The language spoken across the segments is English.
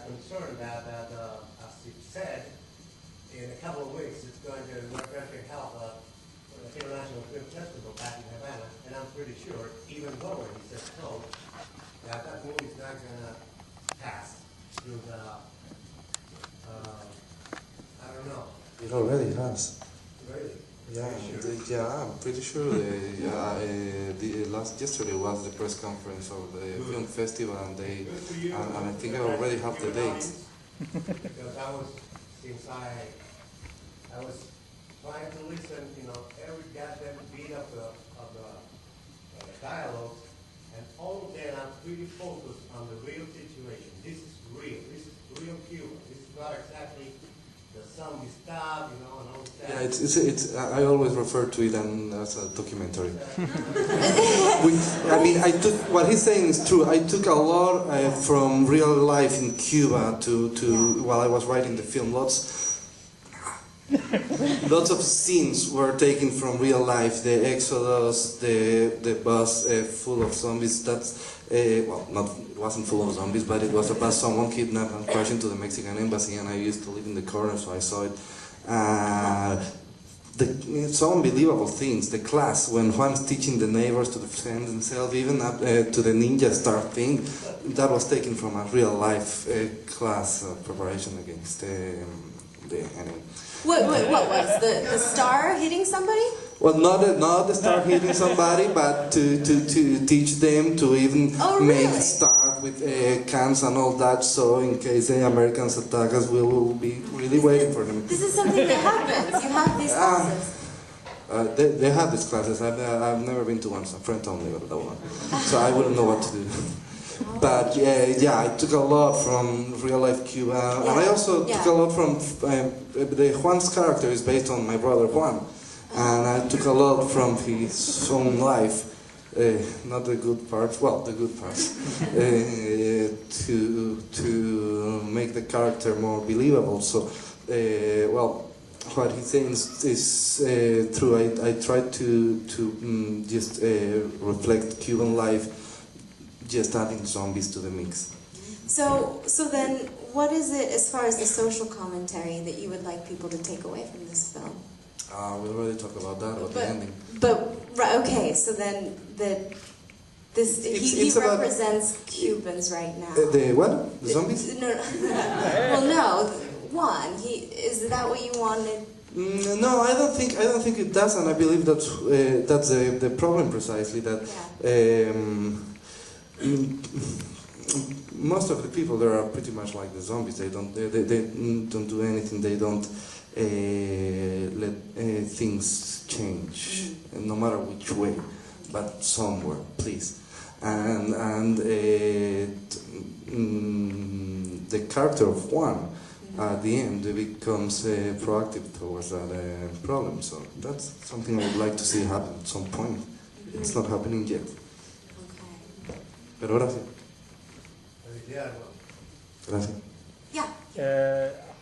concerned that as it said, in a couple of weeks it's going to American Health the International Film Festival back in Havana, and I'm pretty sure, even though he says so, that that movie is not going to pass through the, I don't know. It already has. Really? Yeah, Sure? yeah, I'm pretty sure. Yesterday was the press conference of the film festival, and I think I already have the date. Because since I was trying to listen, every goddamn beat of the dialogues, and all of them are pretty focused on the real situation. This is real. This is real Cuba. This is not exactly the zombie stuff, and all that. Yeah, it's. I always refer to it as a documentary. I took what he's saying is true. I took a lot from real life in Cuba while I was writing the film. Lots of scenes were taken from real life. The exodus, the bus full of zombies. It wasn't full of zombies, but it was a bus someone kidnapped and crashed into the Mexican embassy, and I used to live in the corner, so I saw it. So unbelievable things. The class, when Juan's teaching the neighbors to defend themselves, even up to the ninja star thing, that was taken from a real life class preparation against the enemy. What was the star hitting somebody? Well, not the star hitting somebody, but to teach them to even make start with cans and all that, so in case the Americans attack us, we will be really waiting for them. This is something that happens. You have these classes. They have these classes. I've never been to one. A friend told me about that one, so I wouldn't know what to do. But yeah, I took a lot from real life Cuba, and I also took a lot from Juan's character is based on my brother Juan, and I took a lot from his own life, not the good parts, well, the good parts, to make the character more believable. So, what he's saying is true. I tried to just reflect Cuban life, just adding zombies to the mix. So then, what is it as far as the social commentary that you would like people to take away from this film? We already talked about that, about the ending. Okay, so then he represents Cubans right now. The what? The zombies? No. Well, no. Juan, is that what you wanted? No, I don't think it does, and I believe that's the problem precisely. That most of the people there are pretty much like the zombies. They don't do anything. They don't let things change, no matter which way, but somewhere, please. And the character of Juan, at the end, becomes proactive towards that problem. So that's something I would like to see happen at some point. It's not happening yet. Okay. Pero gracias. Gracias. Yeah.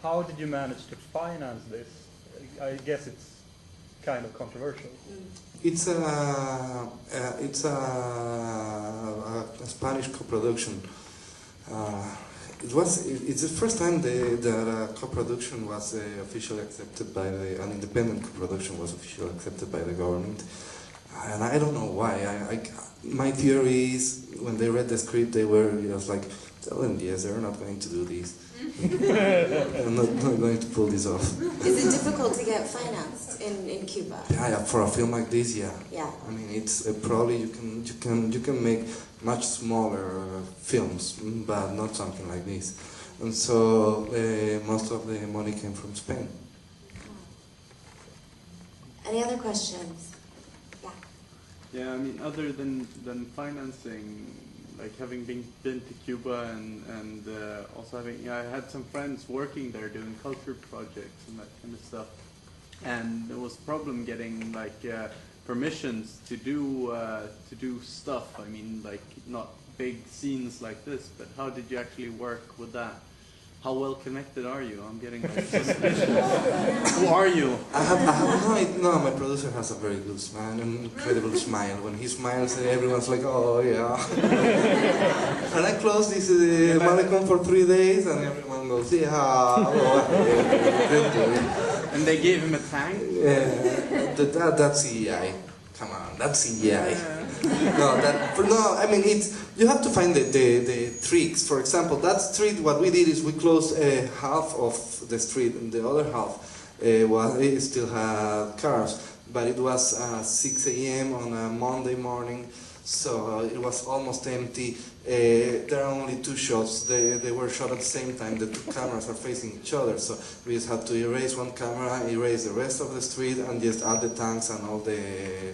How did you manage to finance this? I guess it's kind of controversial. It's a Spanish co-production. It's the first time that a co-production was officially accepted by an independent co-production was officially accepted by the government. And I don't know why. My theory is when they read the script, they were just like, tell them yes, they're not going to do this. They're not going to pull this off. Is it difficult to get financed in Cuba? Yeah, for a film like this, yeah. Yeah. I mean, it's probably you can make much smaller films, but not something like this. And so most of the money came from Spain. Any other questions? Yeah. Yeah, I mean, other than financing, like having been to Cuba and also having, I had some friends working there doing culture projects and that kind of stuff, and there was a problem getting like permissions to do stuff. I mean, like not big scenes like this, but how did you actually work with that? how well connected are you? I'm getting like suspicious. Who are you? I have no idea. No, my producer has a very good smile, an incredible smile. When he smiles, everyone's like, oh yeah. And I closed this Malecon for 3 days, and everyone goes, yeah. And they gave him a thank? Yeah, that's CGI. Come on, that's CGI. No, I mean, you have to find the tricks. For example, that street, what we did is we closed half of the street, and the other half it still had cars. But it was 6 a.m. on a Monday morning, so it was almost empty. There are only 2 shots. They were shot at the same time. The 2 cameras are facing each other, so we just had to erase one camera, erase the rest of the street, and just add the tanks and all the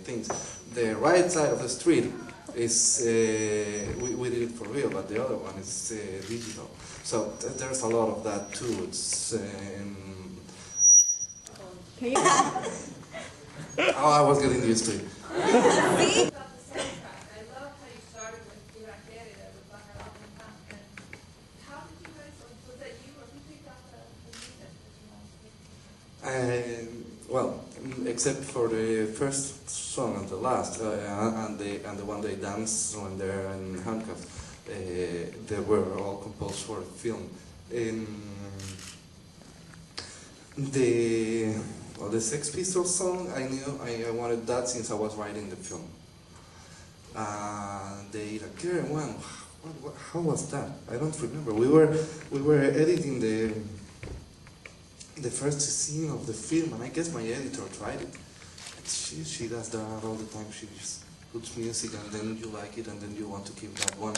things. The right side of the street is, we did it for real, but the other one is digital. So there's a lot of that too. It's, oh, I was getting used to it. I love how you started with Ira Querida, with Bacalao and Pan. And how did you guys, was that you or who picked out the music that you wanted to pick? Well, except for the first song and the last, and the one they dance when they're in handcuffs, they were all composed for the film. The Sex Pistols song, I knew I wanted that since I was writing the film. The Ira Querida one, how was that? I don't remember. We were editing the first scene of the film, and I guess my editor tried it. She does that all the time. She just puts music, and then you like it, and then you want to keep that one.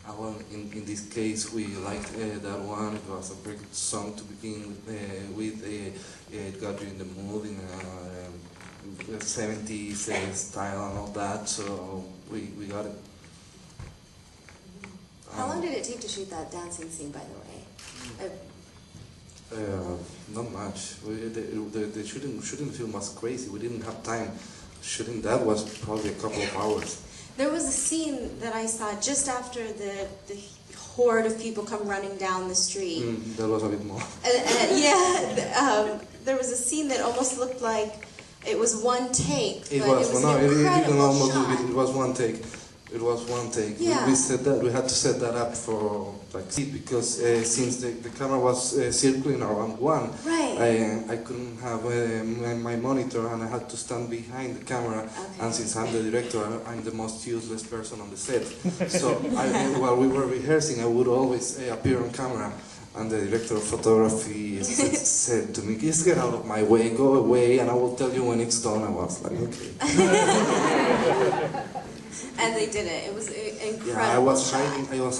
Well, in this case, we liked that one. It was a very good song to begin with. It got you in the mood, in the 70s style and all that, so we got it. How long did it take to shoot that dancing scene, by the way? Not much. The shooting the film was crazy. We didn't have time. Shooting that was probably a couple of hours. There was a scene that I saw just after the horde of people come running down the street. That was a bit more. There was a scene that almost looked like it was one take. It was an incredible shot. It was one take. It was one take. Yeah. We said that we had to set that up for because since the camera was circling around one, right. I couldn't have my monitor, and I had to stand behind the camera. Okay. And since I'm the director, I'm the most useless person on the set. So while we were rehearsing, I would always appear on camera. And the director of photography said to me, "Just get out of my way, go away, and I will tell you when it's done." I was like, okay. And they did it. It was incredible. Yeah, I was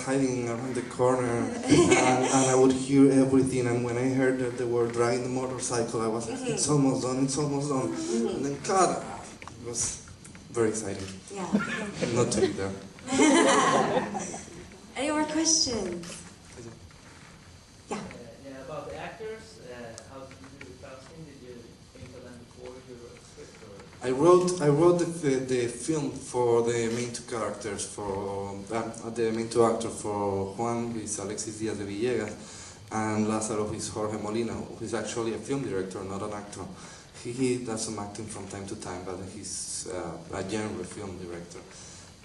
hiding around the corner, and I would hear everything. And when I heard that they were driving the motorcycle, I was like, "It's almost done, it's almost done." And then, God, it was very exciting. Yeah. Not to be there. Any more questions? Yeah. Yeah, about the actors, how did you do the casting? Did you think of them before you wrote the script? Or? I wrote the film for the main 2 characters, for the main 2 actors. For Juan is Alexis Diaz de Villegas, and Lázaro is Jorge Molina, who is actually a film director, not an actor. He does some acting from time to time, but he's a genre film director.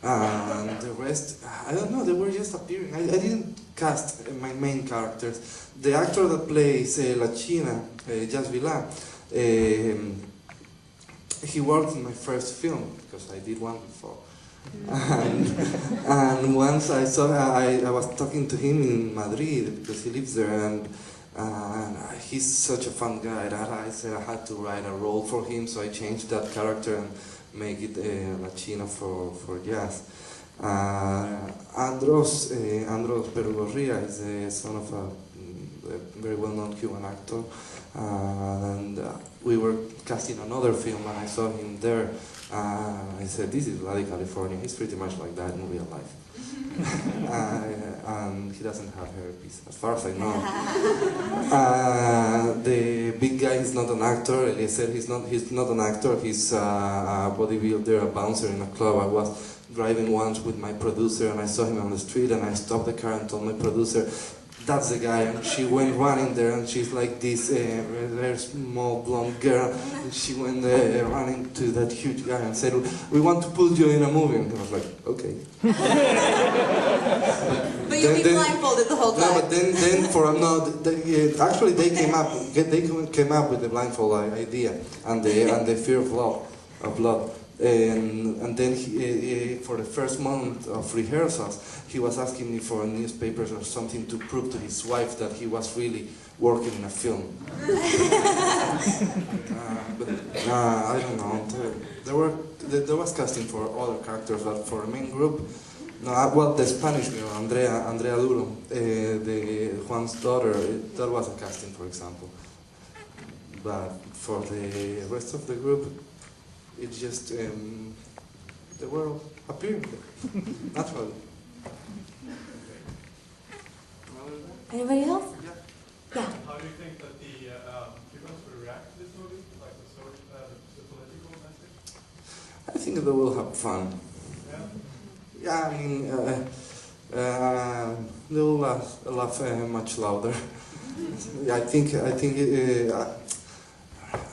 And the rest, I don't know, they were just appearing. I didn't cast my main characters. The actor that plays La China, Jazz Villar, he worked in my first film, because I did one before. And once I saw, I was talking to him in Madrid, because he lives there, and he's such a fun guy that I said I had to write a role for him, so I changed that character and make it La China for Jazz. Andros Bergorria is the son of a very well-known Cuban actor, and we were casting another film, and I saw him there. I said, "This is Bloody California." He's pretty much like that in real life. And he doesnn't have hairpiece, as far as I know. The big guy is not an actor. He said he's not an actor. He's a bodybuilder, a bouncer in a club. I was driving once with my producer, and I saw him on the street, and I stopped the car and told my producer, that's the guy. And she went running there, and she's like this very small blonde girl. And she went running to that huge guy and said, "We want to put you in a movie." And I was like, "Okay." But you'll be blindfolded the whole time. No, but then for actually they came up with the blindfold idea and the fear of blood. And then for the first month of rehearsals, he was asking me for newspapers or something to prove to his wife that he was really working in a film. But I don't know. There was casting for other characters, but for the main group, well, the Spanish girl, Andrea Duro, the Juan's daughter, that was a casting, for example. But for the rest of the group, it just, they were appearing naturally. Anybody else? Yeah. How do you think that the Cubans will react to this movie, like the political message? I think they will have fun. Yeah? Yeah, I mean, they will laugh much louder. I think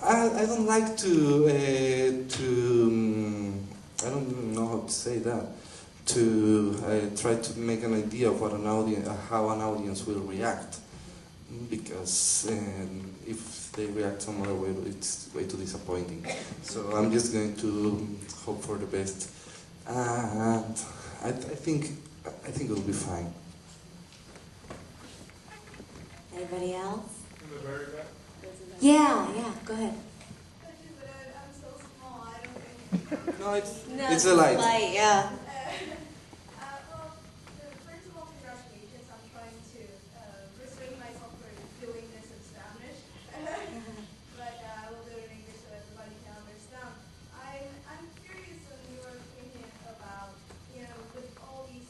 I don't like to I don't even know how to say that, to try to make an idea of what how an audience will react, because if they react some other way, it's way too disappointing. So I'm just going to hope for the best, and I think it'll be fine. Anybody else? In the very back? Yeah, go ahead. I'm so small, I don't think. No, it's a light. Yeah. Well, first of all, congratulations. I'm trying to restrain myself for doing this in Spanish, but I will do it in English so everybody can understand. I'm curious on your opinion about, with all these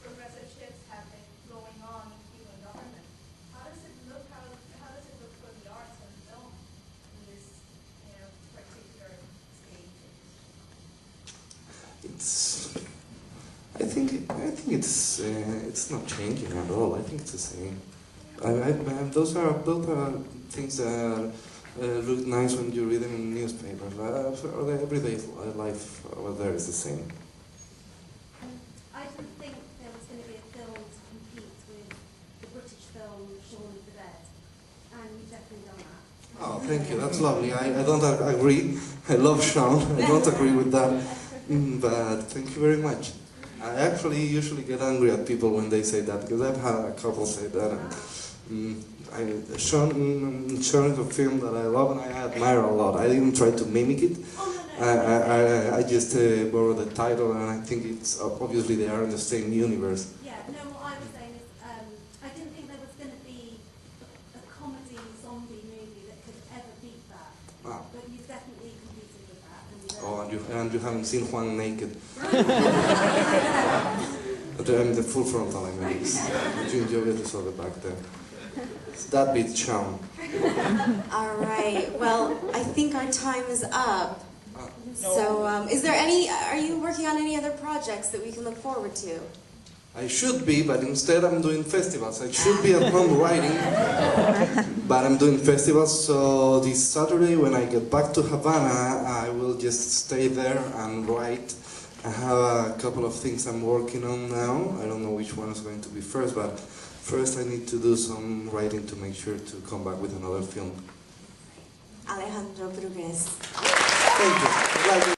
progressive shifts happening going on in Cuban government. How does it look? How does it look for the arts and film in this, particular stage? I think it's not changing at all. I think it's the same. Those are things that look nice when you read them in newspapers. The everyday life over there is the same. I didn't think there was going to be a film to compete with the British film Shaun of the Dead, and you've definitely done that. Oh, thank you. That's lovely. I don't agree. I love Sean. I don't agree with that. But thank you very much. I actually usually get angry at people when they say that, because I've had a couple say that. And Sean is a film that I love and I admire a lot. I didn't try to mimic it. I just borrowed the title, and I think it's obviously they are in the same universe. Yeah, no, what I was saying is I didn't think there was going to be a comedy zombie movie that could ever beat that. Wow. But you've definitely competed with that. And you haven't seen Juan naked. The full frontal, I mean. You get to saw the back there. That beats Sean. All right. Well, I think our time is up. So, are you working on any other projects that we can look forward to? I should be, but instead I'm doing festivals. I should be at home writing, but I'm doing festivals. So this Saturday, when I get back to Havana, I will just stay there and write. I have a couple of things I'm working on now. I don't know which one is going to be first, but first I need to do some writing to make sure to come back with another film. Alejandro Brugués. Thank you.